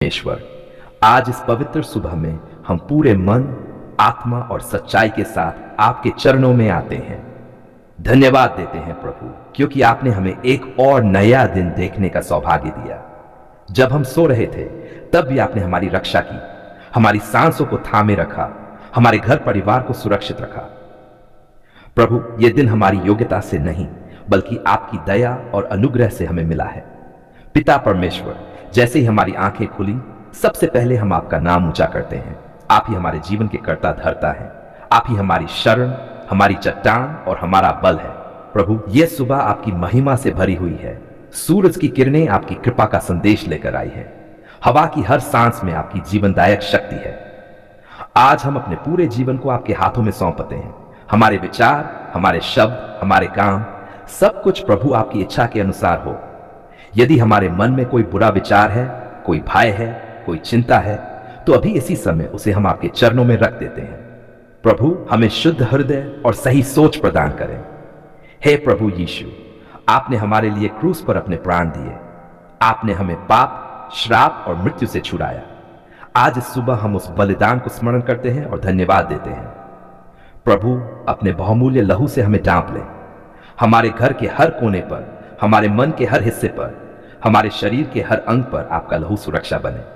ईश्वर, आज इस पवित्र सुबह में हम पूरे मन, आत्मा और सच्चाई के साथ आपके चरणों में आते हैं। धन्यवाद देते हैं प्रभु, क्योंकि आपने हमें एक और नया दिन देखने का सौभाग्य दिया। जब हम सो रहे थे तब भी आपने हमारी रक्षा की, हमारी सांसों को थामे रखा, हमारे घर परिवार को सुरक्षित रखा। प्रभु, यह दिन हमारी योग्यता से नहीं बल्कि आपकी दया और अनुग्रह से हमें मिला है। पिता परमेश्वर, जैसे ही हमारी आंखें खुली, सबसे पहले हम आपका नाम ऊंचा करते हैं। आप ही हमारे जीवन के कर्ता धर्ता हैं। आप ही हमारी शरण, हमारी चट्टान और हमारा बल है। प्रभु, यह सुबह आपकी महिमा से भरी हुई है। सूरज की किरणें आपकी कृपा का संदेश लेकर आई है। हवा की हर सांस में आपकी जीवनदायक शक्ति है। आज हम अपने पूरे जीवन को आपके हाथों में सौंपते हैं। हमारे विचार, हमारे शब्द, हमारे काम, सब कुछ प्रभु आपकी इच्छा के अनुसार हो। यदि हमारे मन में कोई बुरा विचार है, कोई भय है, कोई चिंता है, तो अभी इसी समय उसे हम आपके चरणों में रख देते हैं। प्रभु, हमें शुद्ध हृदय और सही सोच प्रदान करें। हे प्रभु यीशु, आपने हमारे लिए क्रूस पर अपने प्राण दिए। आपने हमें पाप, श्राप और मृत्यु से छुड़ाया। आज इस सुबह हम उस बलिदान को स्मरण करते हैं और धन्यवाद देते हैं। प्रभु, अपने बहुमूल्य लहू से हमें ढांप लें। हमारे घर के हर कोने पर, हमारे मन के हर हिस्से पर, हमारे शरीर के हर अंग पर आपका लहू सुरक्षा बने।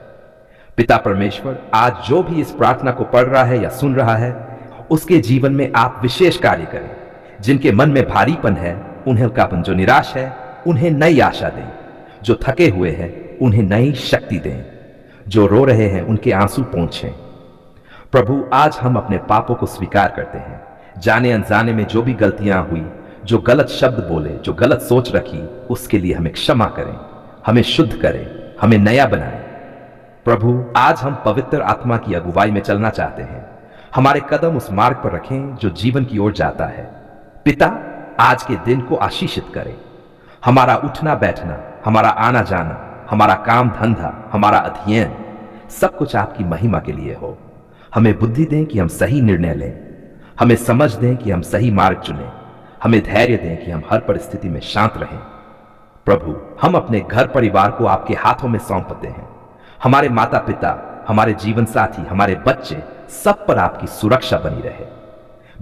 पिता परमेश्वर, आज जो भी इस प्रार्थना को पढ़ रहा है या सुन रहा है, उसके जीवन में आप विशेष कार्य करें। जिनके मन में भारीपन है, उन्हें कापन, जो निराश है उन्हें नई आशा दें। जो थके हुए हैं उन्हें नई शक्ति दें। जो रो रहे हैं उनके आंसू पोंछें। प्रभु, आज हम अपने पापों को स्वीकार करते हैं। जाने अनजाने में जो भी गलतियां हुई, जो गलत शब्द बोले, जो गलत सोच रखी, उसके लिए हमें क्षमा करें। हमें शुद्ध करें, हमें नया बनाएं। प्रभु, आज हम पवित्र आत्मा की अगुवाई में चलना चाहते हैं। हमारे कदम उस मार्ग पर रखें जो जीवन की ओर जाता है। पिता, आज के दिन को आशीषित करें। हमारा उठना बैठना, हमारा आना जाना, हमारा काम धंधा, हमारा अध्ययन, सब कुछ आपकी महिमा के लिए हो। हमें बुद्धि दें कि हम सही निर्णय लें। हमें समझ दें कि हम सही मार्ग चुनें। हमें धैर्य दें कि हम हर परिस्थिति में शांत रहें। प्रभु, हम अपने घर परिवार को आपके हाथों में सौंपते हैं। हमारे माता पिता, हमारे जीवन साथी, हमारे बच्चे, सब पर आपकी सुरक्षा बनी रहे।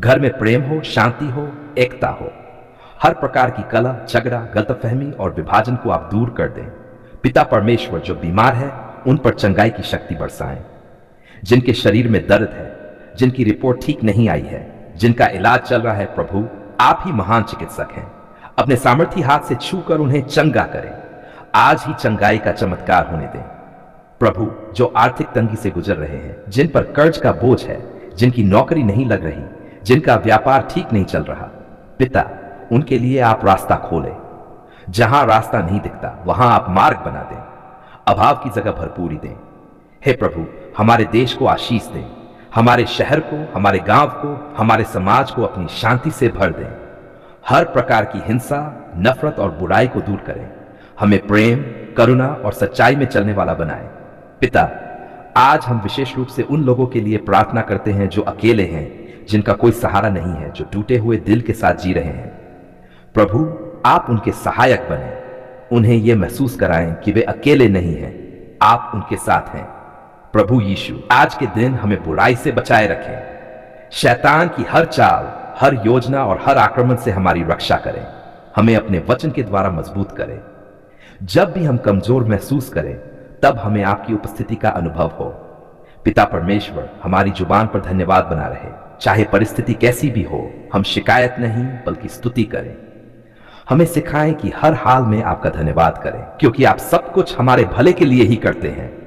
घर में प्रेम हो, शांति हो, एकता हो। हर प्रकार की कलह, झगड़ा, गलतफहमी और विभाजन को आप दूर कर दें। पिता परमेश्वर, जो बीमार है उन पर चंगाई की शक्ति बरसाएं। जिनके शरीर में दर्द है, जिनकी रिपोर्ट ठीक नहीं आई है, जिनका इलाज चल रहा है, प्रभु आप ही महान चिकित्सक हैं। अपने सामर्थी हाथ से छूकर उन्हें चंगा करें। आज ही चंगाई का चमत्कार होने दें। प्रभु, जो आर्थिक तंगी से गुजर रहे हैं, जिन पर कर्ज का बोझ है, जिनकी नौकरी नहीं लग रही, जिनका व्यापार ठीक नहीं चल रहा, पिता उनके लिए आप रास्ता खोलें। जहां रास्ता नहीं दिखता वहां आप मार्ग बना दें। अभाव की जगह भरपूरी दें। हे प्रभु, हमारे देश को आशीष दें। हमारे शहर को, हमारे गांव को, हमारे समाज को अपनी शांति से भर दें। हर प्रकार की हिंसा, नफरत और बुराई को दूर करें। हमें प्रेम, करुणा और सच्चाई में चलने वाला बनाएं। पिता, आज हम विशेष रूप से उन लोगों के लिए प्रार्थना करते हैं जो अकेले हैं, जिनका कोई सहारा नहीं है, जो टूटे हुए दिल के साथ जी रहे हैं। प्रभु, आप उनके सहायक बने। उन्हें यह महसूस कराएं कि वे अकेले नहीं हैं, आप उनके साथ हैं। प्रभु यीशु, आज के दिन हमें बुराई से बचाए रखें। शैतान की हर चाल, हर योजना और हर आक्रमण से हमारी रक्षा करें। हमें अपने वचन के द्वारा मजबूत करें। जब भी हम कमजोर महसूस करें, तब हमें आपकी उपस्थिति का अनुभव हो। पिता परमेश्वर, हमारी जुबान पर धन्यवाद बना रहे। चाहे परिस्थिति कैसी भी हो, हम शिकायत नहीं बल्कि स्तुति करें। हमें सिखाएं कि हर हाल में आपका धन्यवाद करें, क्योंकि आप सब कुछ हमारे भले के लिए ही करते हैं।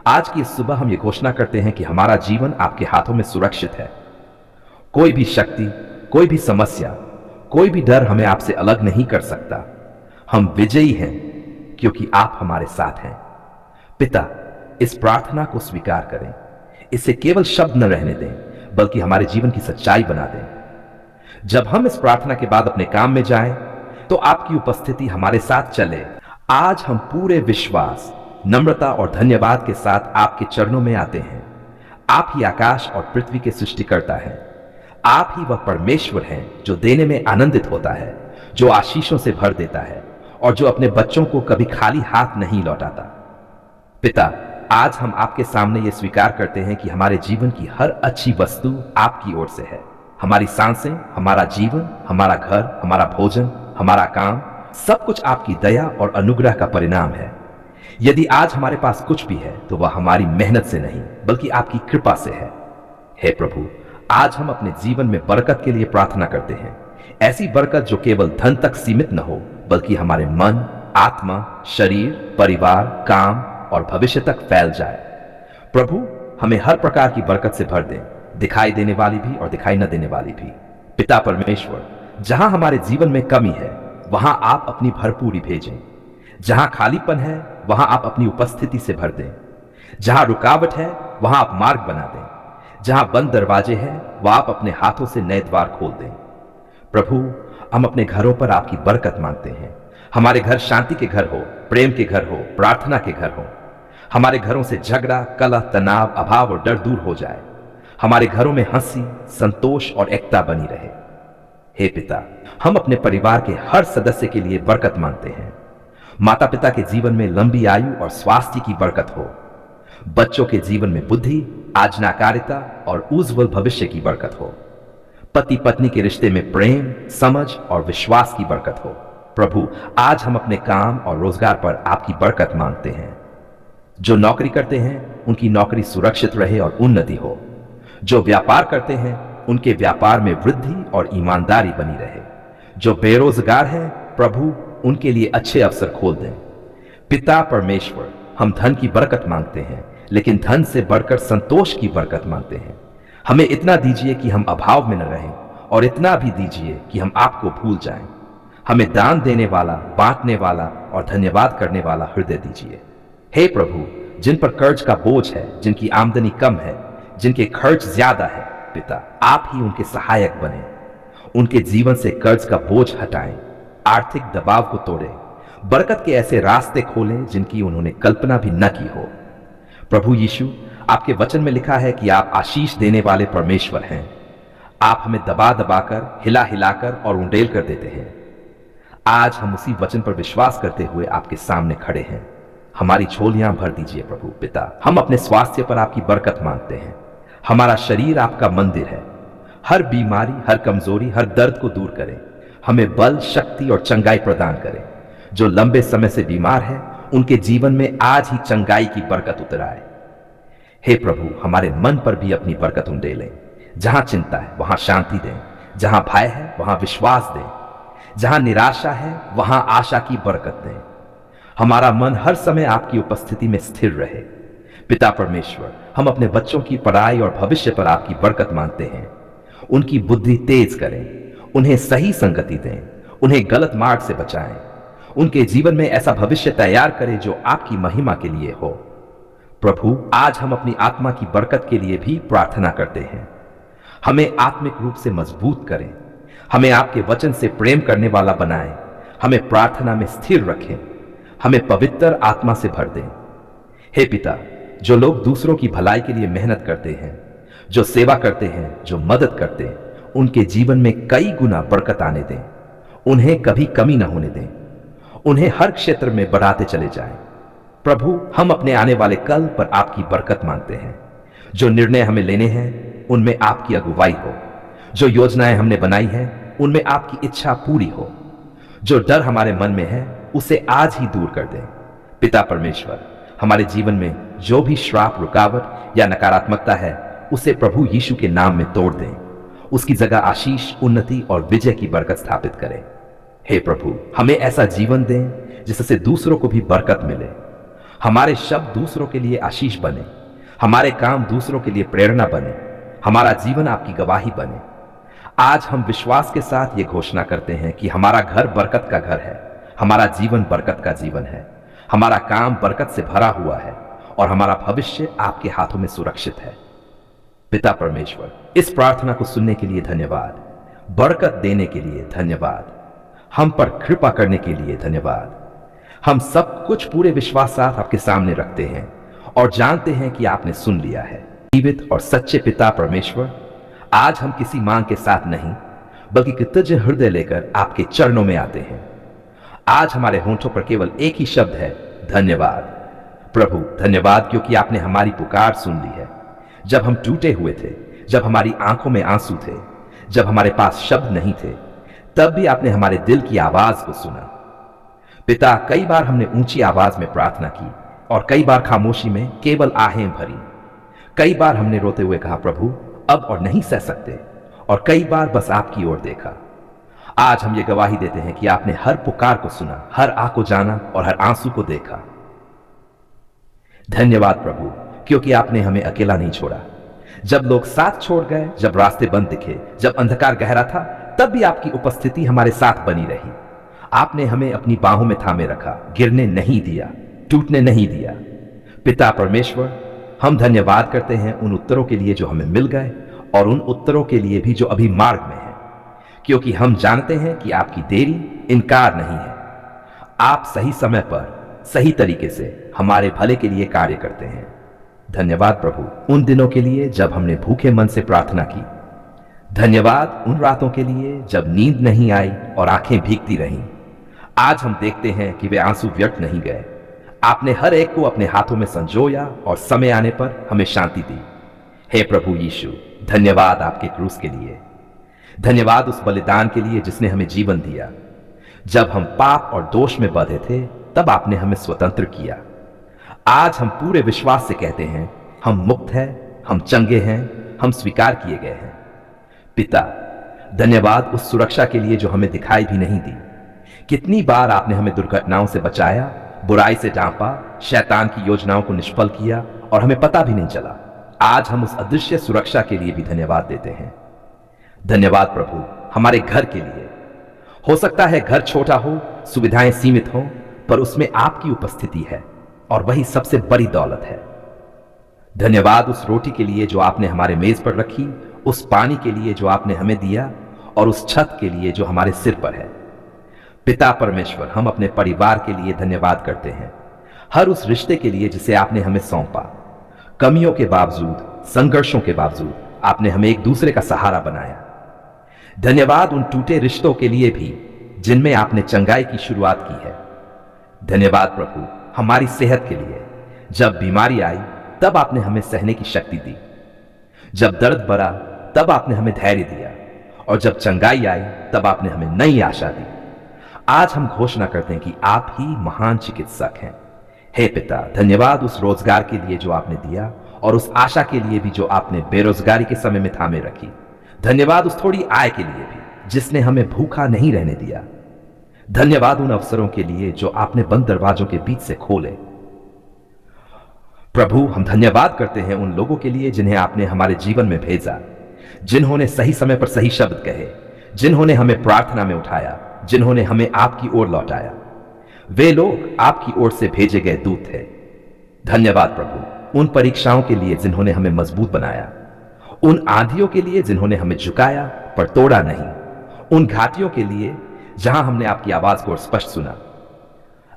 आज की इस सुबह हम ये घोषणा करते हैं कि हमारा जीवन आपके हाथों में सुरक्षित है। कोई भी शक्ति, कोई भी समस्या, कोई भी डर हमें आपसे अलग नहीं कर सकता। हम विजयी हैं क्योंकि आप हमारे साथ हैं। पिता, इस प्रार्थना को स्वीकार करें। इसे केवल शब्द न रहने दें, बल्कि हमारे जीवन की सच्चाई बना दें। जब हम इस प्रार्थना के बाद अपने काम में जाएं, तो आपकी उपस्थिति हमारे साथ चले। आज हम पूरे विश्वास, नम्रता और धन्यवाद के साथ आपके चरणों में आते हैं। आप ही आकाश और पृथ्वी के सृष्टिकर्ता हैं। आप ही वह परमेश्वर हैं जो देने में आनंदित होता है, जो आशीषों से भर देता है और जो अपने बच्चों को कभी खाली हाथ नहीं लौटाता। पिता, आज हम आपके सामने ये स्वीकार करते हैं कि हमारे जीवन की हर अच्छी वस्तु आपकी ओर से है। हमारी सांसें, हमारा जीवन, हमारा घर, हमारा भोजन, हमारा काम, सब कुछ आपकी दया और अनुग्रह का परिणाम है। यदि आज हमारे पास कुछ भी है तो वह हमारी मेहनत से नहीं बल्कि आपकी कृपा से है। हे प्रभु, आज हम अपने जीवन में बरकत के लिए प्रार्थना करते हैं। ऐसी बरकत जो केवल धन तक सीमित न हो बल्कि हमारे मन, आत्मा, शरीर, परिवार, काम और भविष्य तक फैल जाए। प्रभु, हमें हर प्रकार की बरकत से भर दें, दिखाई देने वाली भी और दिखाई न देने वाली भी। पिता परमेश्वर, जहां हमारे जीवन में कमी है वहां आप अपनी भरपूरी भेजें। जहां खालीपन है वहां आप अपनी उपस्थिति से भर दें। जहां रुकावट है वहां आप मार्ग बना दें। जहां बंद दरवाजे हैं वहां आप अपने हाथों से नए द्वार खोल दें। प्रभु, हम अपने घरों पर आपकी बरकत मांगते हैं। हमारे घर शांति के घर हो, प्रेम के घर हो, प्रार्थना के घर हो। हमारे घरों से झगड़ा, कलह, तनाव, अभाव और डर दूर हो जाए। हमारे घरों में हंसी, संतोष और एकता बनी रहे। हे पिता, हम अपने परिवार के हर सदस्य के लिए बरकत मांगते हैं। माता पिता के जीवन में लंबी आयु और स्वास्थ्य की बरकत हो। बच्चों के जीवन में बुद्धि, आज्ञाकारिता और उज्जवल भविष्य की बरकत हो। पति पत्नी के रिश्ते में प्रेम, समझ और विश्वास की बरकत हो। प्रभु, आज हम अपने काम और रोजगार पर आपकी बरकत मांगते हैं। जो नौकरी करते हैं उनकी नौकरी सुरक्षित रहे और उन्नति हो। जो व्यापार करते हैं उनके व्यापार में वृद्धि और ईमानदारी बनी रहे। जो बेरोजगार हैं, प्रभु उनके लिए अच्छे अवसर खोल दें। पिता परमेश्वर, हम धन की बरकत मांगते हैं लेकिन धन से बढ़कर संतोष की बरकत मांगते हैं। हमें इतना दीजिए कि हम अभाव में न रहें और इतना भी दीजिए कि हम आपको भूल जाएं। हमें दान देने वाला, बांटने वाला और धन्यवाद करने वाला हृदय दीजिए। हे प्रभु, जिन पर कर्ज का बोझ है, जिनकी आमदनी कम है, जिनके खर्च ज्यादा है, पिता आप ही उनके सहायक बने। उनके जीवन से कर्ज का बोझ हटाएं, आर्थिक दबाव को तोड़ें, बरकत के ऐसे रास्ते खोलें जिनकी उन्होंने कल्पना भी न की हो। प्रभु यीशु, आपके वचन में लिखा है कि आप आशीष देने वाले परमेश्वर हैं। आप हमें दबा दबाकर, हिला हिलाकर और उंडेल कर देते हैं। आज हम उसी वचन पर विश्वास करते हुए आपके सामने खड़े हैं। हमारी झोलियां भर दीजिए प्रभु। पिता, हम अपने स्वास्थ्य पर आपकी बरकत मांगते हैं। हमारा शरीर आपका मंदिर है। हर बीमारी, हर कमजोरी, हर दर्द को दूर करें। हमें बल, शक्ति और चंगाई प्रदान करें। जो लंबे समय से बीमार है उनके जीवन में आज ही चंगाई की बरकत उतर आए। हे प्रभु, हमारे मन पर भी अपनी बरकत उंडेलें। जहां चिंता है वहां शांति दें। जहां भय है वहां विश्वास दें। जहां निराशा है वहां आशा की बरकत दें। हमारा मन हर समय आपकी उपस्थिति में स्थिर रहे। पिता परमेश्वर, हम अपने बच्चों की पढ़ाई और भविष्य पर आपकी बरकत मांगते हैं। उनकी बुद्धि तेज करें, उन्हें सही संगति दें, उन्हें गलत मार्ग से बचाएं। उनके जीवन में ऐसा भविष्य तैयार करें जो आपकी महिमा के लिए हो। प्रभु, आज हम अपनी आत्मा की बरकत के लिए भी प्रार्थना करते हैं। हमें आत्मिक रूप से मजबूत करें। हमें आपके वचन से प्रेम करने वाला बनाएं। हमें प्रार्थना में स्थिर रखें। हमें पवित्र आत्मा से भर दें। हे पिता, जो लोग दूसरों की भलाई के लिए मेहनत करते हैं, जो सेवा करते हैं, जो मदद करते हैं, उनके जीवन में कई गुना बरकत आने दें। उन्हें कभी कमी न होने दें। उन्हें हर क्षेत्र में बढ़ाते चले जाएं। प्रभु, हम अपने आने वाले कल पर आपकी बरकत मांगते हैं। जो निर्णय हमें लेने हैं उनमें आपकी अगुवाई हो। जो योजनाएं हमने बनाई हैं उनमें आपकी इच्छा पूरी हो। जो डर हमारे मन में है उसे आज ही दूर कर दें। पिता परमेश्वर, हमारे जीवन में जो भी श्राप, रुकावट या नकारात्मकता है उसे प्रभु यीशु के नाम में तोड़ दें। उसकी जगह आशीष, उन्नति और विजय की बरकत स्थापित करें। हे प्रभु, हमें ऐसा जीवन दें जिससे दूसरों को भी बरकत मिले। हमारे शब्द दूसरों के लिए आशीष बने। हमारे काम दूसरों के लिए प्रेरणा बने। हमारा जीवन आपकी गवाही बने। आज हम विश्वास के साथ ये घोषणा करते हैं कि हमारा घर बरकत का घर है। हमारा जीवन बरकत का जीवन है। हमारा काम बरकत से भरा हुआ है और हमारा भविष्य आपके हाथों में सुरक्षित है। पिता परमेश्वर, इस प्रार्थना को सुनने के लिए धन्यवाद। बरकत देने के लिए धन्यवाद। हम पर कृपा करने के लिए धन्यवाद। हम सब कुछ पूरे विश्वास साथ आपके सामने रखते हैं और जानते हैं कि आपने सुन लिया है। जीवित और सच्चे पिता परमेश्वर, आज हम किसी मांग के साथ नहीं बल्कि कृतज्ञ हृदय लेकर आपके चरणों में आते हैं। आज हमारे होंठों पर केवल एक ही शब्द है, धन्यवाद। प्रभु धन्यवाद, क्योंकि आपने हमारी पुकार सुन ली है। जब हम टूटे हुए थे, जब हमारी आंखों में आंसू थे, जब हमारे पास शब्द नहीं थे, तब भी आपने हमारे दिल की आवाज को सुना। पिता, कई बार हमने ऊंची आवाज में प्रार्थना की और कई बार खामोशी में केवल आहें भरी। कई बार हमने रोते हुए कहा, प्रभु अब और नहीं सह सकते, और कई बार बस आपकी ओर देखा। आज हम ये गवाही देते हैं कि आपने हर पुकार को सुना, हर आह को जाना और हर आंसू को देखा। धन्यवाद प्रभु, क्योंकि आपने हमें अकेला नहीं छोड़ा। जब लोग साथ छोड़ गए, जब रास्ते बंद दिखे, जब अंधकार गहरा था, तब भी आपकी उपस्थिति हमारे साथ बनी रही। आपने हमें अपनी बाहों में थामे रखा, गिरने नहीं दिया, टूटने नहीं दिया। पिता परमेश्वर, हम धन्यवाद करते हैं उन उत्तरों के लिए जो हमें मिल गए और उन उत्तरों के लिए भी जो अभी मार्ग में है, क्योंकि हम जानते हैं कि आपकी देरी इनकार नहीं है। आप सही समय पर सही तरीके से हमारे भले के लिए कार्य करते हैं। धन्यवाद प्रभु उन दिनों के लिए जब हमने भूखे मन से प्रार्थना की। धन्यवाद उन रातों के लिए जब नींद नहीं आई और आंखें भीगती रहीं। आज हम देखते हैं कि वे आंसू व्यर्थ नहीं गए। आपने हर एक को अपने हाथों में संजोया और समय आने पर हमें शांति दी। हे प्रभु यीशु, धन्यवाद आपके क्रूस के लिए। धन्यवाद उस बलिदान के लिए जिसने हमें जीवन दिया। जब हम पाप और दोष में बंधे थे, तब आपने हमें स्वतंत्र किया। आज हम पूरे विश्वास से कहते हैं, हम मुक्त हैं, हम चंगे हैं, हम स्वीकार किए गए हैं। पिता, धन्यवाद उस सुरक्षा के लिए जो हमें दिखाई भी नहीं दी। कितनी बार आपने हमें दुर्घटनाओं से बचाया, बुराई से ढांपा, शैतान की योजनाओं को निष्फल किया और हमें पता भी नहीं चला। आज हम उस अदृश्य सुरक्षा के लिए भी धन्यवाद देते हैं। धन्यवाद प्रभु हमारे घर के लिए। हो सकता है घर छोटा हो, सुविधाएं सीमित हो, पर उसमें आपकी उपस्थिति है और वही सबसे बड़ी दौलत है। धन्यवाद उस रोटी के लिए जो आपने हमारे मेज पर रखी, उस पानी के लिए जो आपने हमें दिया और उस छत के लिए जो हमारे सिर पर है। पिता परमेश्वर, हम अपने परिवार के लिए धन्यवाद करते हैं। हर उस रिश्ते के लिए जिसे आपने हमें सौंपा। कमियों के बावजूद, संघर्षों के बावजूद आपने हमें एक दूसरे का सहारा बनाया। धन्यवाद उन टूटे रिश्तों के लिए भी जिनमें आपने चंगाई की शुरुआत की है। धन्यवाद प्रभु हमारी सेहत के लिए। जब बीमारी आई, तब आपने हमें सहने की शक्ति दी। जब दर्द बढ़ा, तब आपने हमें धैर्य दिया, और जब चंगाई आई, तब आपने हमें नई आशा दी। आज हम घोषणा करते हैं कि आप ही महान चिकित्सक हैं। हे पिता, धन्यवाद उस रोजगार के लिए जो आपने दिया और उस आशा के लिए भी जो आपने बेरोजगारी के समय में थामे रखी। धन्यवाद उस थोड़ी आय के लिए भी जिसने हमें भूखा नहीं रहने दिया। धन्यवाद उन अवसरों के लिए जो आपने बंद दरवाजों के बीच से खोले। प्रभु, हम धन्यवाद करते हैं उन लोगों के लिए जिन्हें आपने हमारे जीवन में भेजा, जिन्होंने सही समय पर सही शब्द कहे, जिन्होंने हमें प्रार्थना में उठाया, जिन्होंने हमें आपकी ओर लौटाया। वे लोग आपकी ओर से भेजे गए दूत थे। धन्यवाद प्रभु उन परीक्षाओं के लिए जिन्होंने हमें मजबूत बनाया, उन आंधियों के लिए जिन्होंने हमें झुकाया पर तोड़ा नहीं, उन घाटियों के लिए जहां हमने आपकी आवाज को स्पष्ट सुना।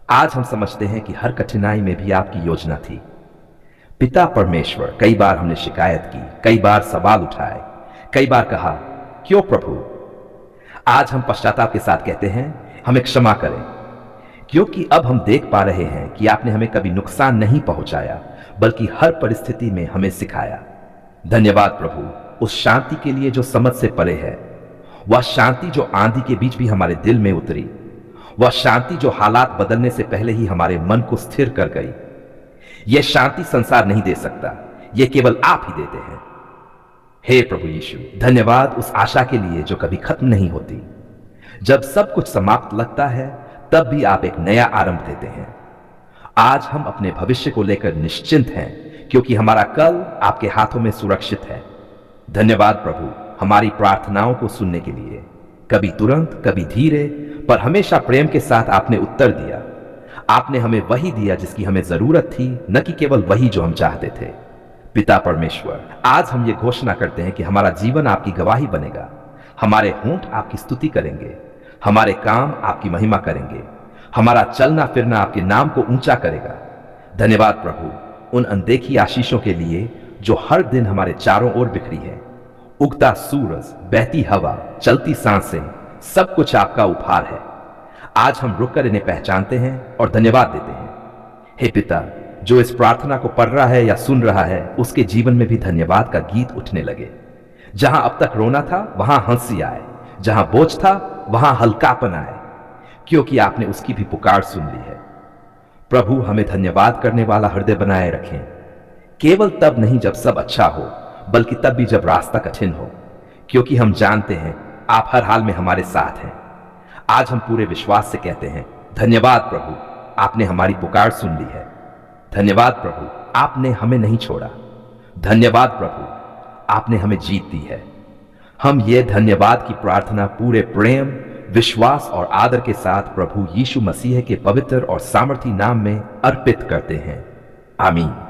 आज हम समझते हैं कि हर कठिनाई में भी आपकी योजना थी। पिता परमेश्वर, कई बार हमने शिकायत की, कई बार सवाल उठाए, कई बार कहा क्यों प्रभु। आज हम पश्चाताप के साथ कहते हैं, हमें क्षमा करें, क्योंकि अब हम देख पा रहे हैं कि आपने हमें कभी नुकसान नहीं पहुंचाया, बल्कि हर परिस्थिति में हमें सिखाया। धन्यवाद प्रभु उस शांति के लिए जो समझ से परे है, वह शांति जो आंधी के बीच भी हमारे दिल में उतरी, वह शांति जो हालात बदलने से पहले ही हमारे मन को स्थिर कर गई। यह शांति संसार नहीं दे सकता, यह केवल आप ही देते हैं। हे प्रभु यीशु, धन्यवाद उस आशा के लिए जो कभी खत्म नहीं होती। जब सब कुछ समाप्त लगता है, तब भी आप एक नया आरंभ देते हैं। आज हम अपने भविष्य को लेकर निश्चिंत हैं, क्योंकि हमारा कल आपके हाथों में सुरक्षित है। धन्यवाद प्रभु हमारी प्रार्थनाओं को सुनने के लिए। कभी तुरंत, कभी धीरे, पर हमेशा प्रेम के साथ आपने उत्तर दिया। आपने हमें वही दिया जिसकी हमें जरूरत थी, न कि केवल वही जो हम चाहते थे। पिता परमेश्वर, आज हम ये घोषणा करते हैं कि हमारा जीवन आपकी गवाही बनेगा। हमारे होंठ आपकी स्तुति करेंगे, हमारे काम आपकी महिमा करेंगे, हमारा चलना फिरना आपके नाम को ऊंचा करेगा। धन्यवाद प्रभु उन अनदेखी आशीषों के लिए जो हर दिन हमारे चारों ओर बिखरी है। उगता सूरज, बहती हवा, चलती सांसें, सब कुछ आपका उपहार है। आज हम रुककर इन्हें पहचानते हैं और धन्यवाद देते हैं। हे पिता, जो इस प्रार्थना को पढ़ रहा है या सुन रहा है, उसके जीवन में भी धन्यवाद का गीत उठने लगे। जहां अब तक रोना था वहां हंसी आए, जहां बोझ था वहां हल्कापन आए, क्योंकि आपने उसकी भी पुकार सुन ली है। प्रभु हमें धन्यवाद करने वाला हृदय बनाए रखें, केवल तब नहीं जब सब अच्छा हो, बल्कि तब भी जब रास्ता कठिन हो, क्योंकि हम जानते हैं आप हर हाल में हमारे साथ हैं। आज हम पूरे विश्वास से कहते हैं, धन्यवाद प्रभु, आपने हमारी पुकार सुन ली है। धन्यवाद प्रभु, आपने हमें नहीं छोड़ा। धन्यवाद प्रभु, आपने हमें जीत दी है। हम ये धन्यवाद की प्रार्थना पूरे प्रेम, विश्वास और आदर के साथ प्रभु यीशु मसीह के पवित्र और सामर्थी नाम में अर्पित करते हैं। आमीन।